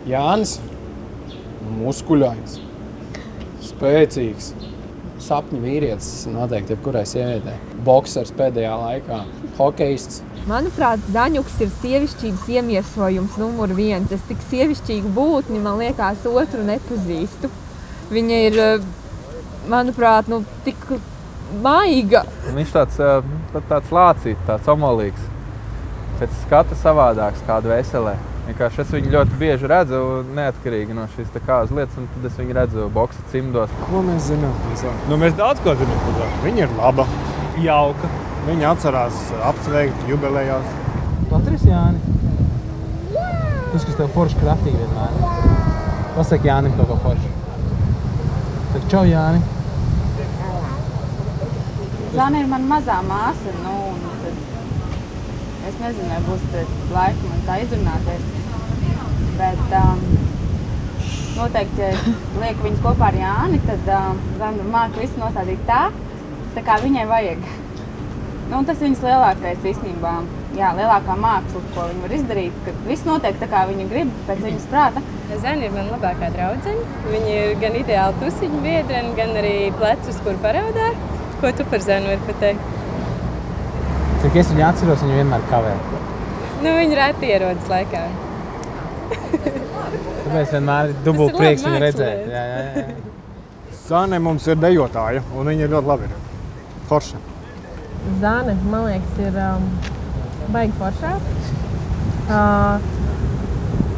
Jānis muskuļains, spēcīgs, sapņu vīrietis noteikti jebkurai sievietei. Boksers pēdējā laikā, hokejists. Manuprāt, Zaņuks ir sievišķības iemiesojums numur 1. Es tik sievišķīgu būtni, man liekas, otru nepazīstu. Viņa ir, manuprāt, tik maiga. Viņš tāds lācīts, tāds omolīgs. Pēc skata savādāks kādu veselē. Vienkārši es viņu ļoti bieži redzu, neatkarīgi no šīs kādas lietas, un tad es viņu redzu boksa cimdos. Ko mēs zinām? Mēs daudz ko zinām par viņu. Viņa ir laba. Jauka. Viņa atcerās apsveikt jubilejās. Tu atceries Jāni? Tas, kas tev forši kraftīgi vienmēr. Pasaki Jānim kaut ko forši. Saka, čau Jāni. Zana ir mana mazā māsa, un tad es nezinu, vai būs laika man tā izrunāties. Bet noteikti, ja es lieku viņus kopā ar Jāni, tad Zana māca visu nostādīt tā kā viņai vajag. Un tas viņas lielākais īstenībā, lielākā māksla, ko viņa var izdarīt, ka viss notiek tā, kā viņa grib, pēc viņas prāta. Zana ir mana labākā draudzene. Viņa ir gan ideāli tusiņu biedrene, gan arī plecus, kur paraudā. Ko tu par Zanu vari pateikt? Cik es viņu atceros, viņa vienmēr kavē. Viņa reti ierodas laikā. Tāpēc vienmēr ir dubult prieks viņu redzēt. Jā. Zane mums ir dejotāja, un viņa ir ļoti labi. Forša. Zane, man liekas, ir baigi foršā.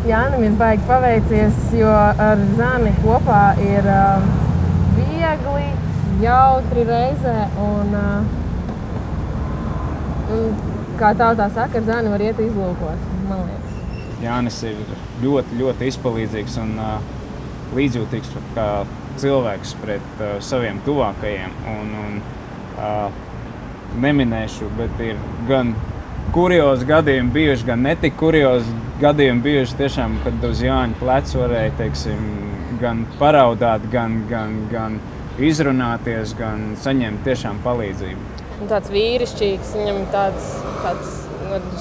Jānim ir baigi paveicies, jo ar Zani kopā ir viegli, jautri reizē un kā tautā saka, ar Zani var iet izlūkos, man liekas. Jānis ir ļoti, ļoti izpalīdzīgs un līdzjūtīgs kā cilvēks pret saviem tuvākajiem. Neminēšu, bet ir gan kuriozi gadījumi bijuši, gan netik kuriozi gadījumi bijuši tiešām, kad uz Jāņa plecu varēja, teiksim, gan paraudāt, gan izrunāties, gan saņemt tiešām palīdzību. Tāds vīrišķīgs, viņam tāds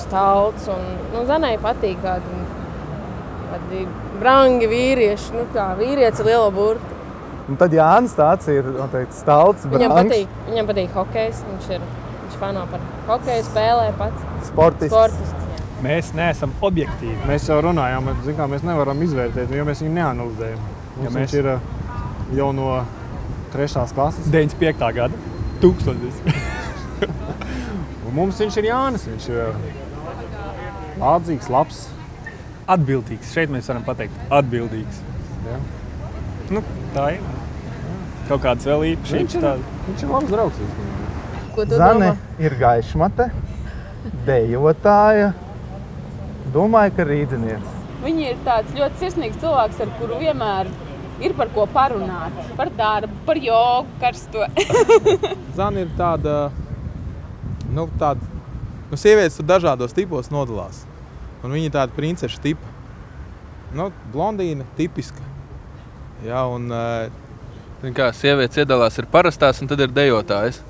stalts, un Zanai patīk tādi brangi vīrieši, kā vīrietis ar lielo burtu. Un tad Jānis tāds ir, noteikti, stalts, brangs. Viņam patīk hokejs, viņš fano par hokeju, spēlē pats. Sportists. Mēs neesam objektīvi. Mēs jau runājām, mēs nevaram izvērtēt, jo mēs viņu neanalizējam. Viņš ir jau no 3. klases. 95. gada. 1000. Un mums viņš ir Jānis. Viņš ir ādzīgs, labs. Atbildīgs. Šeit mēs varam pateikt atbildīgs. Jā. Tā ir. Kaut kāds vēl īpašības tāda. Viņš ir labs draugs. Zane ir gaišmate, dejotāja, domāju, ka rīdzinieks. Viņa ir tāds ļoti sirsnīgs cilvēks, ar kuru vienmēr ir par ko parunāt. Par darbu, par jogu, karsto. Zana ir tāda, sievietes tur dažādos tipos nodalās. Un viņa ir tāda princeša tipa. Blondīne, tipiska. Jā, un kā sievietes iedalās ir parastās un tad ir dejotājas.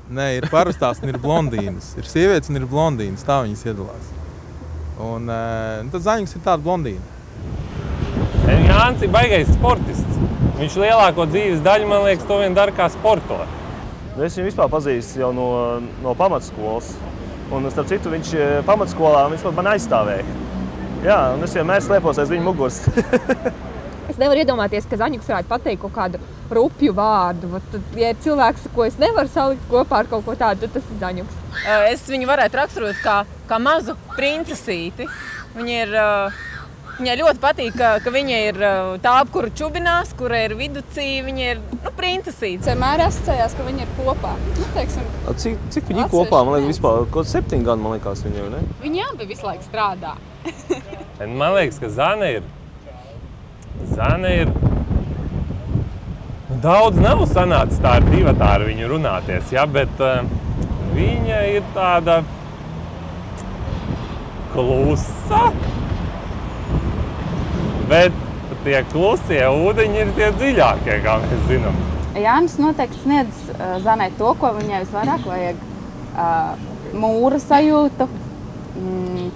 Nē, ir parastās un ir blondīnas. Ir sievietes un ir blondīnas, tā viņas iedalās. Un tad Zaņuks ir tāda blondīna. Jānis ir baigais sportists. Viņš lielāko dzīves daļu, man liekas, to vien dara kā sporto. Es viņu vispār pazīstu jau no pamatskolas. Un starp citu, viņš pamatskolā man aizstāvēja. Jā, un es vienmēr slēpos aiz viņa muguras. Es nevaru iedomāties, ka Zaņuks varētu pateikt kaut kādu rupju vārdu. Ja ir cilvēks, ko es nevaru salikt kopā ar kaut ko tādu, tad tas ir Zaņuks. Es viņu varētu raksturot kā mazu princesīti. Viņai ļoti patīk, ka viņa ir tā, kuru čubinās, kura ir viducī. Viņa ir princesīte. Vienmēr asociējās, ka viņi ir kopā. Cik viņi kopā? Man liekas, vispār kaut 7 gadu, man liekas, viņiem, ne? Viņi abi visu laiku strādā. Man liekas, ka Zana ir daudz nav sanācis tā ar divatā ar viņu runāties, bet viņa ir tāda klusa, bet tie klusie ūdeņi ir tie dziļākie, kā mēs zinām. Jānis noteikti sniedz Zanai to, ko viņai visvairāk vajag. Mūra sajūtu,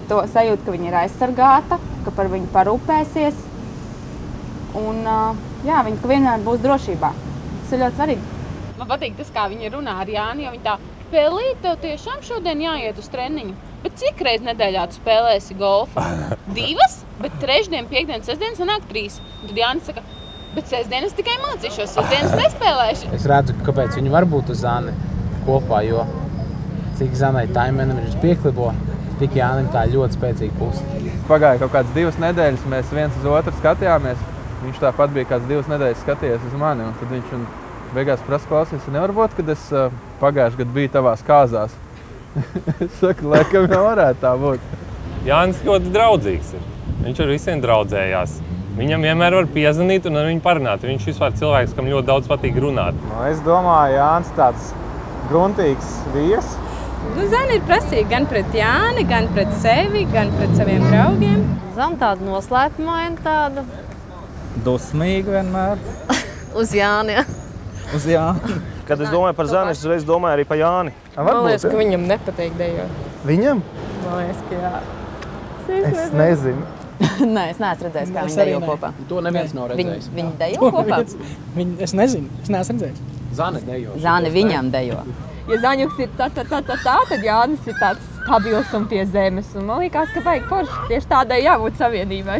to sajūtu, ka viņa ir aizsargāta, ka par viņu parūpēsies. Un jā, viņi vienmēr būs drošībā. Tas ir ļoti svarīgi. Man patīk tas, kā viņi runā ar Jāni, jo viņi tā, Pelīt, tev tiešām šodien jāiet uz treniņu. Bet cik reiz nedēļā tu spēlēsi golfu? 2, bet trešdien, piekdien, sestdien sanāk 3. Un tad Jānis saka, bet sestdienas tikai mācīšos, sestdienas nespēlēšu. Es redzu, kāpēc viņi var būt uz Zani kopā, jo cik Zanai taimenam viņš pieklibo, tik Jānim tā ļoti spēcīga puse. Pagāja kaut kādas 2 nedēļas, mēs viens uz otru skatījāmies. Viņš tāpat bija kāds 2 nedēļas skatījies uz mani, un tad viņš beigās prasa klausies, nevar būt, kad es pagājuši gadu biju tavās kāzās. Es saku, laikam jau varētu tā būt. Jānis ļoti draudzīgs ir. Viņš ar visiem draudzējās. Viņam vienmēr var piezvanīt un ar viņu parunāt. Viņš vispār cilvēks, kam ļoti daudz patīk runāt. Es domāju, Jānis tāds gruntīgs vīrs. Zana ir prasīga gan pret Jāni, gan pret sevi, gan pret saviem draugiem. Zana tāda noslēpumaina, tāda dusmīga vienmēr. Uz Jāni, ja. Uz Jāni. Kad es domāju par Zani, es uzreiz domāju arī par Jāni. Man liekas, ka viņam nepatīk dejot. Viņam? Man liekas, ka jā. Es nezinu. Nē, es neesmu redzējis, kā viņi dejo kopā. To neviens nav redzējis. Viņi dejo kopā? Es nezinu, es neesmu redzējis. Zane dejo. Zane viņam dejo. Ja Zaņuks ir tā, tad Jānis ir tāds stabils un pie zemes. Un man liekas, ka baigi forši. Tieši tādai jābūt savienībai.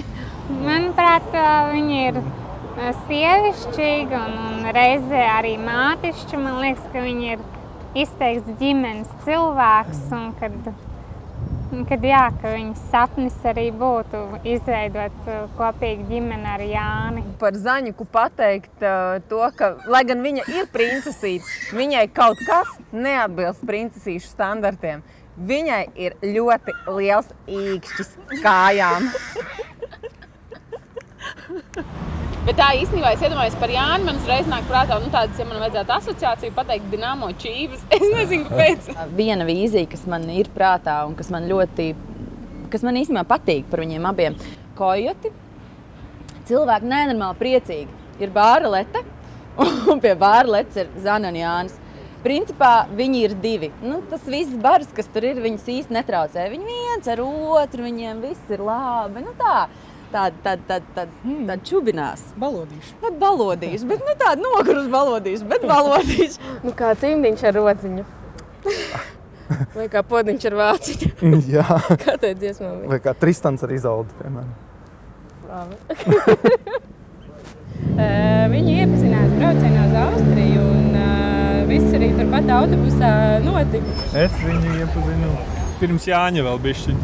Manuprāt, viņi ir sievišķīgi un reizē arī mātišķi. Man liekas, ka viņi ir izteikts ģimenes cilvēks un kad jā, ka viņas sapnis arī būtu izveidot kopīgu ģimeni ar Jāni. Par Zaņuku pateikt to, ka, lai gan viņa ir princesīte, viņai kaut kas neatbilst princesīšu standartiem. Viņai ir ļoti liels īkšķis kājām. Bet tā īstenībā es iedomājos par Jāni, man uzreiz nāk prātā, tādas, ja man vajadzētu asociāciju pateikt, Dinamo Čīvas. Es nezinu, kāpēc. Viena vīzija, kas man ir prātā un kas man īstenībā patīk par viņiem abiem. Kojoti, cilvēki nenormāli priecīgi. Ir bārlete, un pie bārletes ir Zana un Jānis. Principā viņi ir 2. Tas viss bars, kas tur ir, viņus īsti netraucē. Viņi viens ar otru, viņiem viss ir labi. Tāda čubinās. Balodīši. Ne balodīši, bet tāda nokurus balodīši, bet balodīši. Kā cimdiņš ar rociņu. Vai kā podiņš ar vāciņu. Jā. Kā tai dziesmā bija? Vai kā Tristans ar Izoldu, piemēram. Viņi iepazinās braucienā uz Austriju un viss arī turpat autobusā notika. Es viņu iepazinu pirms Jāņa vēl bišķiņu.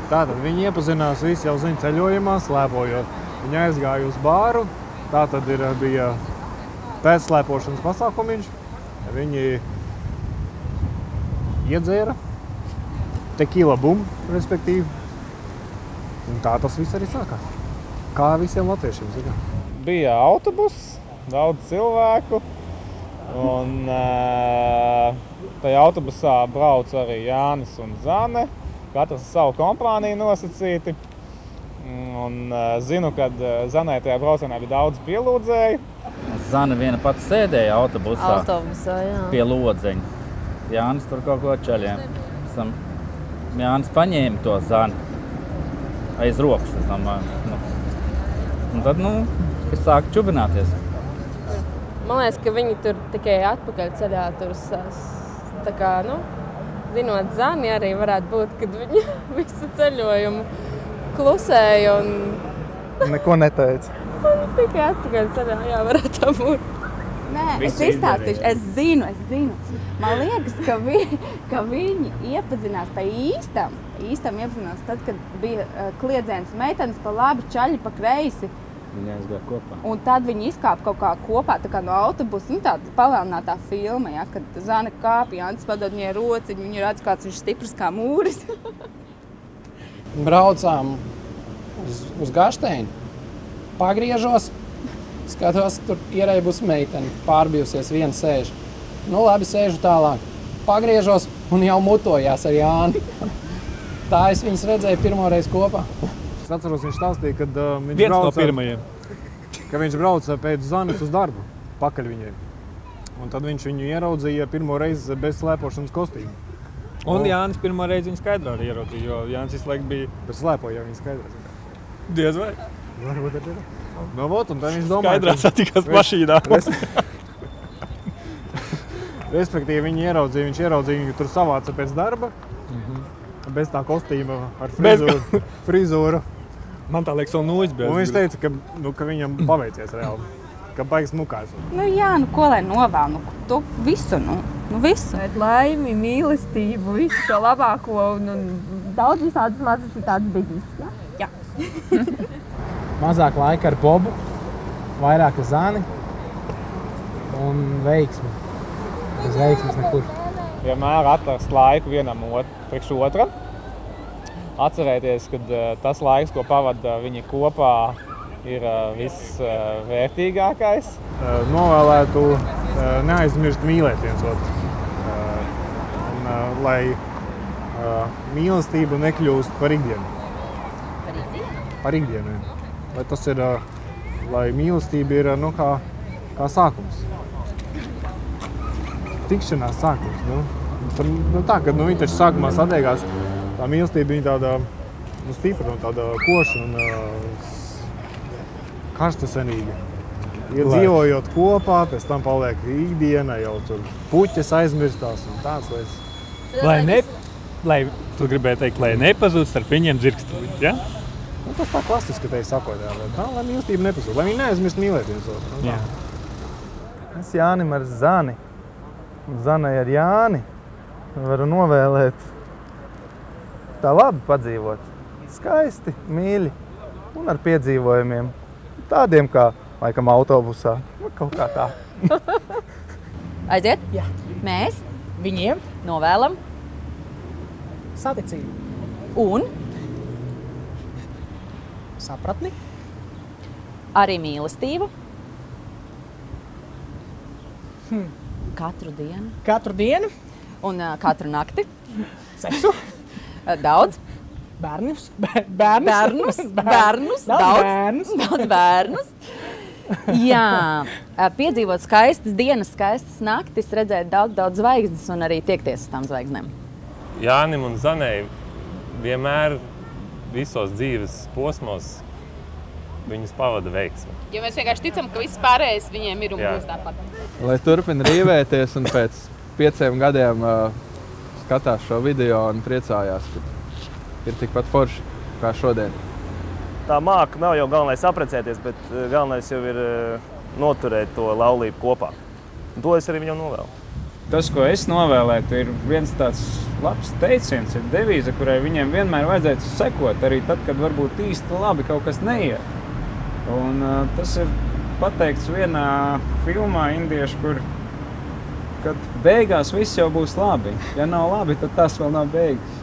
Tātad viņi iepazinās visi jau ziņu ceļojumā, slēpojot. Viņi aizgāja uz bāru, tātad bija pēcslēpošanas pasākumiņš. Viņi iedzēra tequila bum, respektīvi. Un tā tas viss arī sākās. Kā visiem latviešiem, zina. Bija autobuss, daudz cilvēku. Un tajā autobusā brauc arī Jānis un Zane. Katrs savu kompāniju nosacīti. Un zinu, ka Zanai tajā braucienā bija daudz pielūdzēju. Zana viena pati sēdēja autobusā, jā. Pie lodzeņa. Jānis tur kaut ko čaļiem. Jānis paņēma to Zani aiz rokas, es domāju. Un tad, es sāku čubināties. Man liekas, ka viņi tur tikai atpakaļ ceļā tur tā kā, zinot Zani, arī varētu būt, kad viņi visu ceļojumu klusēja un... Neko neteica. Tikai atpakaļ ceļā, jā, varētu tā būt. Nē, es izstāstīšu, es zinu. Man liekas, ka viņi iepazinās pa īstam iepazinās tad, kad bija kliedzēns meitenes pa labi, čaļi pa kreisi. Viņi aizgāja kopā. Un tad viņi izkāpa kaut kā kopā, tā kā no autobusa, tāda palielinātā filma, ja, kad Zana kāpa, Jānis padod viņai rociņu, viņi redz, kāds viņš stiprs kā mūris. Braucām uz Gašteinu, pagriežos, skatos, tur ierēbus meiteni, pārbijusies, viena sēž. Labi, sēžu tālāk. Pagriežos un jau mutojās ar Jāni. Tā es viņus redzēju pirmoreiz kopā. Es atceros, viņš stāstīja, kad viņš brauca pēc Zanes uz darbu, pakaļ viņai. Un tad viņš viņu ieraudzīja pirmo reizi bez slēpošanas kostīmu. Un Jānis pirmo reizi viņu skaidrā arī ieraudzīja, jo Jānis visu laiku bija... Bet slēpoja, ja viņu skaidrā. Diez vai? Varbūt ir. Nu, vot, un tad viņš domāja... Skaidrā satikās mašīnā. Respektīvi, viņš ieraudzīja viņu tur savāca pēc darba, bez tā kostīma ar frizūru. Man tā liekas, vēl nullis bija. Un viņš teica, ka viņam paveicies reāli, ka baigs mukās. Nu jā, ko lai novēl, tu visu, visu. Bet laimi, mīlestību, visu to labāko un daudz visādas mazas tādas biģis, ja? Jā. Mazāk laika ar Bobu, vairāk ar Zani un veiksmi. Bez veiksmes nekur. Vienmēr atrast laiku vienam priekš otram. Atcerēties, ka tas laiks, ko pavada viņi kopā, ir visvērtīgākais. Novēlētu neaizmirst mīlēt viens otru. Lai mīlestība nekļūst par ikdienu. Par ikdienu? Lai tas ir, lai mīlestība ir kā sākums. Tikšanās sākums. Tā, kad viņi taču sākumā satiekās, tā mīlestība viņa tāda stipra un tāda koša un karstasenīga. Dzīvojot kopā, pēc tam paliek ikdiena, jau tur puķes aizmirstās un tās lietas. Lai tu gribēji teikt, lai nepazūd starp viņiem dzirkstīt, ja? Tas tā klasiski te sakot, jā, lai mīlestība nepazūd, lai viņi neaizmirst mīlēt viens otru. Es Jānim ar Zani. Zanai ar Jāni varu novēlēt tā labi padzīvot, skaisti, mīļi un ar piedzīvojumiem. Tādiem kā, laikam, autobusā, kaut kā tā. Aiziet? Jā. Mēs viņiem novēlam saticību un sapratni, arī mīlestību. Katru dienu. Katru dienu. Un katru nakti. Seksu. Daudz. Bērnus. Daudz bērnus. Jā, piedzīvot skaistas dienas, skaistas naktis, redzēt daudz zvaigznes un arī tiekties uz tām zvaigznēm. Jānim un Zanei vienmēr visos dzīves posmos viņus pavada veiksmi. Jo mēs vienkārši ticam, ka viss pārējais viņiem ir un būs tāpat. Lai turpina rīvēties un pēc 5 gadiem skatās šo video un priecājās, ka ir tikpat forši kā šodien. Tā māka nav jau galvenais apprecēties, bet galvenais jau ir noturēt to laulību kopā. Un to es arī viņam novēlu. Tas, ko es novēlētu, ir viens tāds labs teiciens, ir devīze, kurai viņiem vienmēr vajadzētu sekot, arī tad, kad varbūt īsti labi kaut kas neiet. Un tas ir pateikts vienā filmā indiešu, kad beigās viss jau būs labi. Ja nav labi, tad tas vēl nav beigas.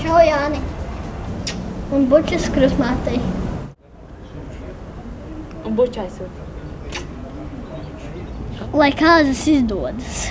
Čau, Jāni. Un bučas krusmātei. Un bučai sūt. Lai kāzas izdodas.